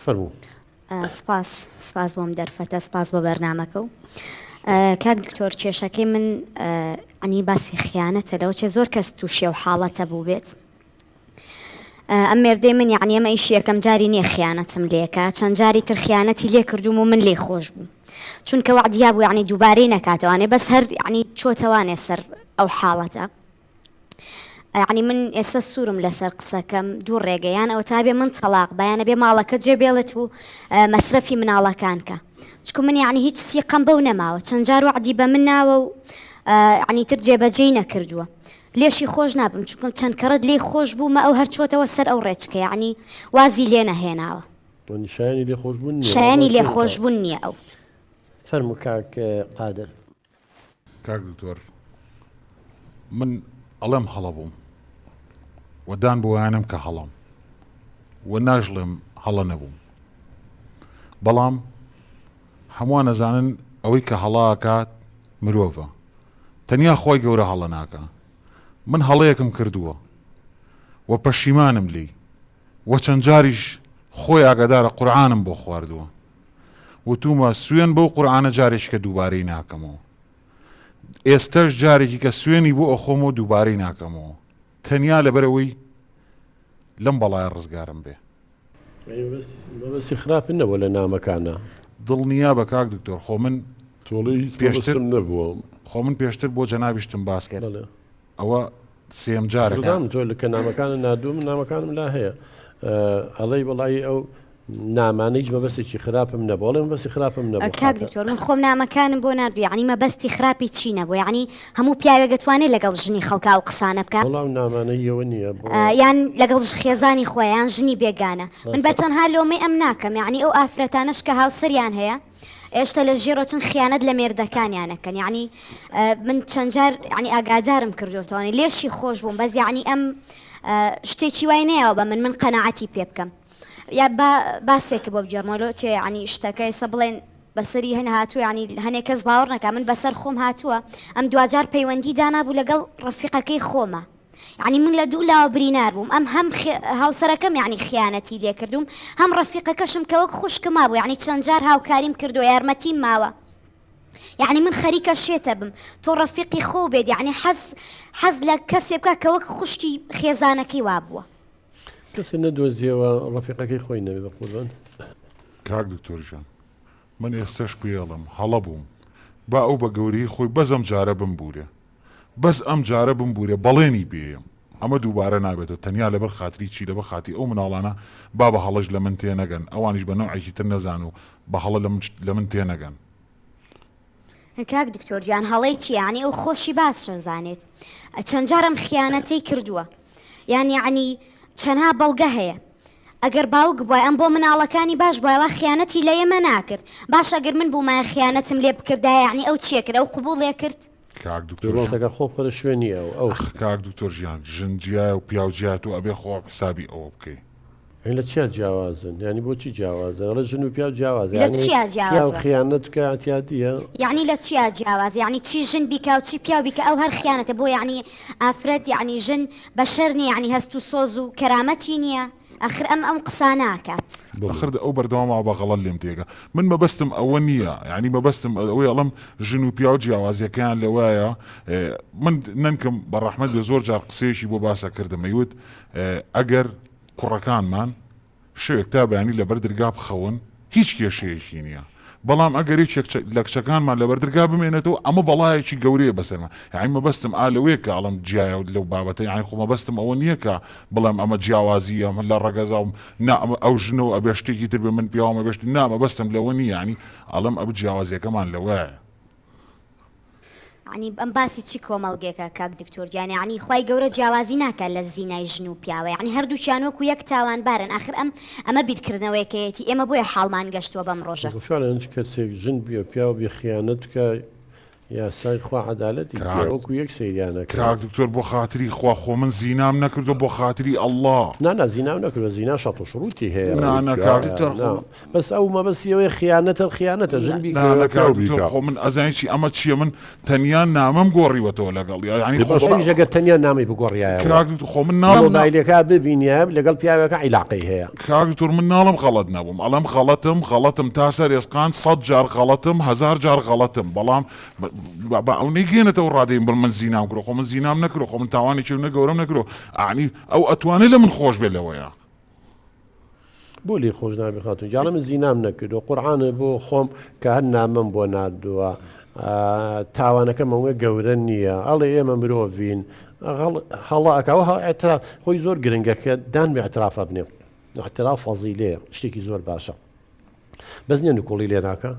فەرموو. سپاس بۆم دەرفەتە، سپاس بۆ بەرنامەکە و کاک دکتۆر کێشەکەی من ئەنی باسی خیانەتە لەوە چێ زۆر کەس تووشێ و حاڵەتە بوو بێت. ئەم مێردەی من یعنی ئەمە ئیشی یەکەم جاری نییە خیانەتم لێکە، چەند جاری تر خیانەتی لێ کردوم و من لێ خۆش بوو، چونکە وعدیا بوو یعنی دووبارەی نەکاتەوانێ، بەس هەر یعنی چۆتەوانێ سەر ئەو حاڵەتە. یعنی من ئێستا سوورم لەسەر قسەکەم دوو ڕێگەیان ئەوە تا بێ من تەلاق بەیانە بێ ماڵەکە جێبێڵێت و مەسرەفی مناڵەکان کە، چکو من یعنی هیچ سیقەم بەو نەماوە، چەند جار وعدی بە من ناوە و یعنی تر جێبەجێی نەکردووە، لێشی خۆش نابم چونکە چەند کەڕت لێ خۆش بوومە ئەو هەر چۆتەوە سەر ئەو ڕێچکە، یعنی وازی لێ نەهێناوە. شایانی لێ خۆشبوون نییە، شایانی لێ خۆشبوون نییە. ئەو فەرموو کاک قادر. کاک دکتۆر، من ئەڵێم هەڵە بووم وەدان بۆیانم کە هەڵم و ناژڵێم هەڵە نەبووم، بەڵام هەمووان نەزانن ئەوەی کە هەڵاکات مرۆڤە، تەنیا خۆی گەورە هەڵە ناکە. من هەڵەیەکم کردووە و پەشیمانم لی و چەند جاریش خۆی ئاگادارە قورعانم بۆ خواردووە، وتومە سوێن بەو قورعانە جارێک کە دووبارەی ناکەمەوە، ئێستش جارێکی کە سوێنی بۆ ئەخۆمەوە دووبارەی ناکەمەوە، تەنیا لەبەرەوەی لەم بەڵایە ڕزگارم بێ. بەسی خراپن نەبوو لە نامەکانە، دڵنیا بە کاک دکتۆر، خۆ من پێشتر نەبووە، خۆ من پێشتر بۆ جەنابیشتم باس کرد، ئەوە سێم جارێکم تۆ لە کە نامەکانە نادوم نامەکانم لا هەیە ئەڵەی بەڵی ئەو نامانەیش مەبەستێکی خراپم نەبووڵێم بەسی خراپم نەبوو. کاک دکتۆر من خۆم نامەکانم بۆ نردوو، یعنی مەبەستی خراپی چی نەبوو، یعنی هەموو پیاوێگەتوانێت لەگەڵ ژنی خەڵکا و قسانە بکات، وەڵام نامانەیەوە نییە، یان لەگەڵ خێزانی خۆیان ژنی بێگانە. من بەتەنها لۆمەی ئەم ناکەم، یعنی ئەو ئافرەتانەش کە هاوسەریان هەیە ئێشتا لە ژێرۆچن خیانەت لە مێردەکانیانەکەن، یعنی من چەند جار یعنی ئاگادارم کردوتەوەنی لێشی خۆش بووم، بەس یعنی ئەم شتێکی وای نەیەوە بە من قەنەعەتی پێ بکەم. یا باسێکە بۆ بجێڕمەوە چێ ینی شتەکە ئێستا بڵێن بەسەری هەن هاتووە، ینی هەنێک کەس باوەڕ نەکە، من بەسەر خۆم هاتووە ئەم دوجار پەیوەندی دانابوو لەگەڵ ڕەفیقەکەی خۆمە، یعنی من لە دوو لاوە برینار بووم، ئەم هەم هاوسەرەکەم یعنی خیانەتی لێ کردوم، هەم ڕەفیقەکەشم کە وەک خوشکما بوو، یعنی چەند جار هاوکاریم کردو یارمەتیم ماوە، یعنی من خەریکە شێتە بم تۆ ڕەفیقی خۆ بێت، یعنی حەز لە کەسێ بکە کە وەک خوشکی خێزانەکەی وابووە. کەسی نەدۆزیەوە ڕەفیقەکەی خۆی نەوێ بە قوربان. کاک دکتۆرجان، من ئێستش پێڵم هەڵە بووم، با ئەو بە گەورەی خۆی بەس ئەم جارە بمبورێ، بەس ئەم جارە بمبورێ بەڵێنی بێم، ئەمە دووبارە نابێتەوە، تەنیا لەبەر خاتری چی لەبەر خاتی ئەو مناڵانە با بە هەڵەش لە من تێ نەگەن، ئەوانیش بە نەوعێکی تر نەزان و بە هەڵە لە من تێ نەگەن. کاک دکتۆر گیان هەڵەی چی، یعنی ئەو خۆشی باس شەزانێت چەند جارم خیانەتەی کردووە، یعنی چەندها بەڵگە هەیە، ئەگەر باوک بووە ئەم بۆ مناڵەکانی باش بووەوە خیانەتی لە ئێمە ناکرد، باش ئەگەر من بوومایە خیانەتم لێ بکردای، یعنی ئەو چیە کرد، ئەو قبوڵ لێ کرد. کاک دکتۆر خۆ بخەرە شوێنیە ئەو کاک دکتۆر ژیان ژنجیای و پیاوجیات و ئەبێ خۆ حسابی ئەوە بکەی. لە چیا جیاوازن، ینی بۆچی جیاوازن، ئەڵە ژن و پیا جیاوازن، لە چیا جیاوازن، خیانەت کە ئەتیادیە، یعنی لە چیا جیاواز، یعنی چی ژن بیکە و چی پیا بیکە ئەو هەر خیانەتە بۆ، یعنی ئافرەت یعنی ژن بەشەر نیە، یعنی هەست و سۆز و کەرامەتی نییە، ئەخر ئەم قسە ناکات، ئەخر ئەو بەردەوامەوە بە غەڵەت لێم تێگە، من مەبەستم ئەوە نییە، یعنی مەبەستم ئەوەی ئەڵم ژن و پیا و جیاوازیەکەیان لەوایە، من نەنکەم بە ڕەحمەت لە زۆر جار قسەیەکی بۆ باسە کردم، ئەیوت ئەگەر کوڕەکانمان شوێک تا بەیانی لەبەر دەرگا بخەون هیچ کێشەیەکی نییە، بەڵام ئەگەر لە کچەکانمان لەبەر دەرگا بمێنێتەوە ئەمە بەڵایەکی گەورەیە بەسەرمە، یعنی مەبەستم ئالەوەیە کە ئەڵم جیایە لەو بابەتە، یعنی خۆ مەبەستم ئەوە نییە کە بڵێم ئەمە جیاوازیە من لە ڕەگەزاوم نا ئەو ژنەوە ئەبێ شتێکی تر بێ من پیاوەمە بێشتی نا مەبەستم لەوە نییە، یعنی ئەڵم ئەو جیاوازیەکەمان لەوەیە. ینی ئەم باسی چی کۆمەڵگێکە کاک دکتۆر گیان، ینی خوای گەورە جیاوازی ناکات لە زینای ژن و پیاوە، یعنی هەردووچیان وەکو یەک تاوانبارن، ئاخر ئەمە بیرکردنەوەیەکەیەتی ئێمە بۆیە حاڵمان گەشتووە بەم ڕۆژە. کەسێک ژن بێ پیا و بێ خیانەت کە یاسای خوا عەدالەتی کاک. وەکو یەک سەیریانەکە کاک دکتۆر بۆ خاتری خوا خۆ من زینام نەکردو بۆ خاتری ئەڵڵا نانا زینا نەکردوە زینا شەڕت و شروعی هەیە نانە کاک دکتۆر بەس ئەو مەبەستیەوەی خیانەتە ژنبی نانە کاک دکتۆر خۆ من ئەزانیی ئەمە چییە من تەنیا نامەم گۆڕیوەتەوە لەگەڵ ینی ژەگە تەنیا نامی بگۆڕیایە کاک دکتۆر خۆ من ناڵم مۆبایلەکە ببینە لەگەڵ پیاوەکە عیلاقی هەیە کاک دکتۆر من ناڵم غەڵەت نەبووم ئەڵەم غەڵەتم تا سەرێسقان 100 جار غەڵەتم 1000 جار غەڵەتم بەڵام ئەو نەیگەێنێتەوە ڕادەین بڵ من زینام کرۆ خۆ من زینام نەکرۆ خۆ من تاوانێکی نەگەورەم نەکرۆ ئانی ئەو ئەتوانێت لە من خۆش بێت لەوەیە بۆ لی خۆش نابی خاتون جاڵە من زینام نەکردو قورعانە بۆ خۆم کە هەر نامەم بۆ نردووە تاوانەکەمەوەی گەورە نییە ئەڵێ ئێمە مرۆڤین هەڵا ئەکەوە ئەترا خۆی زۆر گرنگەکە دان بێ ئەترافە بنێ ئەتراف فەزیلەیە شتێکی زۆر باشە بەس نییە نکۆڵی لێ ناکە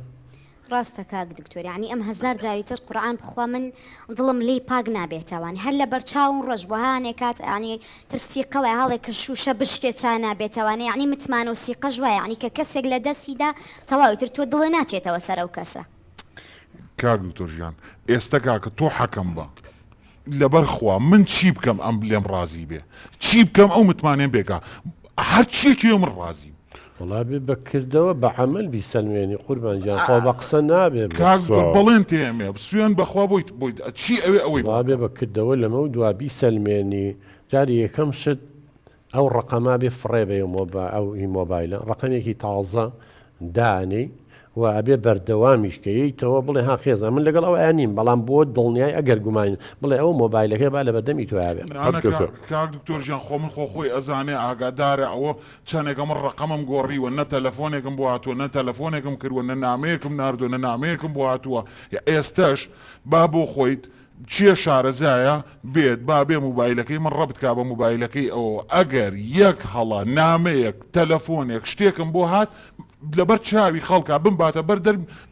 ڕاستە کاک دکتۆر یعنی ئەم هەزار جاری تر قورئان بخوا من دڵم لی پاک نابێتەوە هەر لە بەرچاون ڕۆژ بۆهانێ کات ینی ترسیقەوە هەڵێک کە شوشە بشکێ چا نابێتەوەنە یعنی متمان و سیقە ژوای ینی کە کەسێک لە دەستیدا تەواوی تر تۆ دڵێ ناچێتەوە سەر ئەو کەسە کاک دکتۆر ژیان ئێستا کاکە تۆ حەکەم بە لەبەر خوا من چی بکەم ئەم لێم ڕازی بێ چی بکەم ئەو متمانێن بێکە هەر چیەکی من ڕازی وڵا بێ بەکردەوە بە عەمەل بیسەلمێنی قوربانجان خۆ بە قسە نابێ کاک دکتۆر بەڵێن تێمێ سوێن بەخوا بۆیت چی ئەوەی وا بێ بەکردەوە لەمە و دوا بیسەلمێنی جاری یەکەم شت ئەو ڕقەما بێ فڕێ بێ ئەو هی مۆبایلە ڕقەمێکی تازە دانی و ئەبێ بەردەوامیشکەیتەوە بڵێ ها خێزە من لەگەڵ ئەو ئەنیم بەڵام بۆ دڵنیای ئەگەر گومان بڵێ ئەو مۆبایلەکە با لە بەردەمی توابێ کاک دکتۆر ژیان خۆ من خۆی ئەزانێ ئاگادارە ئەوە چەندێکم ڕقەمم گۆڕیوە نە تەلەفۆنێکم بۆ هاتووە نە تەلەفۆنێکم کردووە نە نامەیەکم ناردووە نە نامەیەکم بۆ هاتووە ئێستش با بۆ خۆیت چیە شارەزایە بێت با بێ مۆبایلەکەی من ڕەبت کا بە مۆبایلەکەی ئەوە ئەگەر یەک هەڵە نامەیەک تەلەفۆنێک شتێکم بۆ هات لەبەر چاوی خەڵکە بمباتە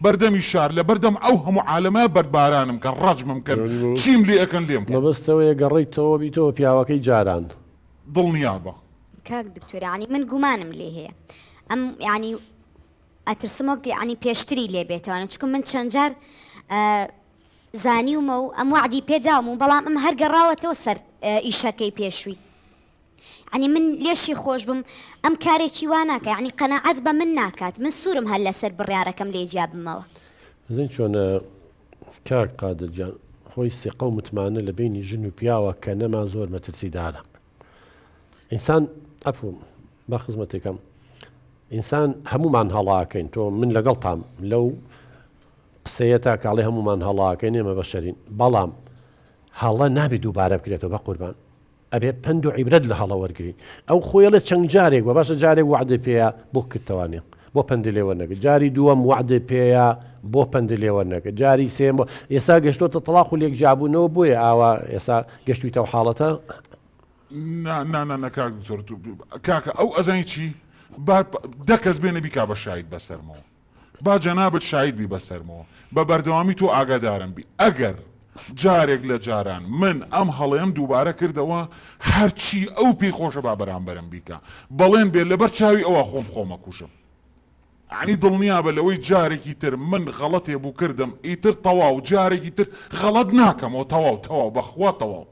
بەردەمی شار لە بەردەم ئەو هەموو عالەمە بەربارانم کە ڕەجمم کرد چیم لێ ئەەکەن لێم مەبەستەوەی گەڕیتەوە بیتەوە پیاوەکەی جاران دڵنیا بە کاک دکتۆر ینی من گومانم لێ هەیە ئەم ینی ئەترسمۆک ینی پێشتری لێ بێتەوە چکم من چەند جار زانیومە و ئەم وعدی پێداوم و بەڵام ئەم هەر گەڕاوەتەوە سەر ئیشەکەی پێشووی ینی من لێشی خۆش بم ئەم کارێکی وا ناکە ینی قەناعەت بە من ناکات من سوورم هەر لەسەر بڕیارەکەم لێ جیابمەوە زین چۆنە کاک قادرجان خۆی سیقە و متمانە لە بینی ژن و پیاوە کە نەما زۆر مەترسیدارە ئینسان ئەفوم با خزمەتێکم ئینسان هەمومان هەڵاکەین تۆ من لەگەڵ تام لەو قسەیە تا کاڵێ هەمومان هەڵاکەین ئێمە بەشەرین بەڵام هەڵە نابێت دووبارە بکرێتەوە بە قوربان ئەبێ پند و عیبرەت لە هەڵە وەرگری ئەو خۆی لە چەند جارێک بە باشە جارێک وعدە پێەیە بۆ کردتەوانێ بۆ پند لێوە نەکە جاری دووەم وعدە پێەیە بۆ پند لێوە نەکە جاری سێم بۆ ئێستا گەشتۆتە تەلاق و لێک جابوونەوە بۆیە ئاوا ئێستا گەشتویتەوە حاڵەتە کاک دکتۆر کاکە ئەو ئەزانی چی دە کەس بێنە بیکا بە شاید بەسەرمەوە با جەنابەت شاید بی بەسەرمەوە بە بەردەوامی تۆ ئاگادارم بی ئەگەر جارێک لە جاران من ئەم هەڵەیەم دووبارە کردەوە هەرچی ئەو پێی خۆشە با بەرامبەرم بیکە بەڵێن بێت لەبەر چاوی ئەوە خۆمە کوشم عنی دڵنیا بە لەوەی جارێکی تر من غەڵەتێ بوو کردم ئیتر تەواو جارێکی تر غەڵەت ناکەمەوە تەواو بەخوا تەواو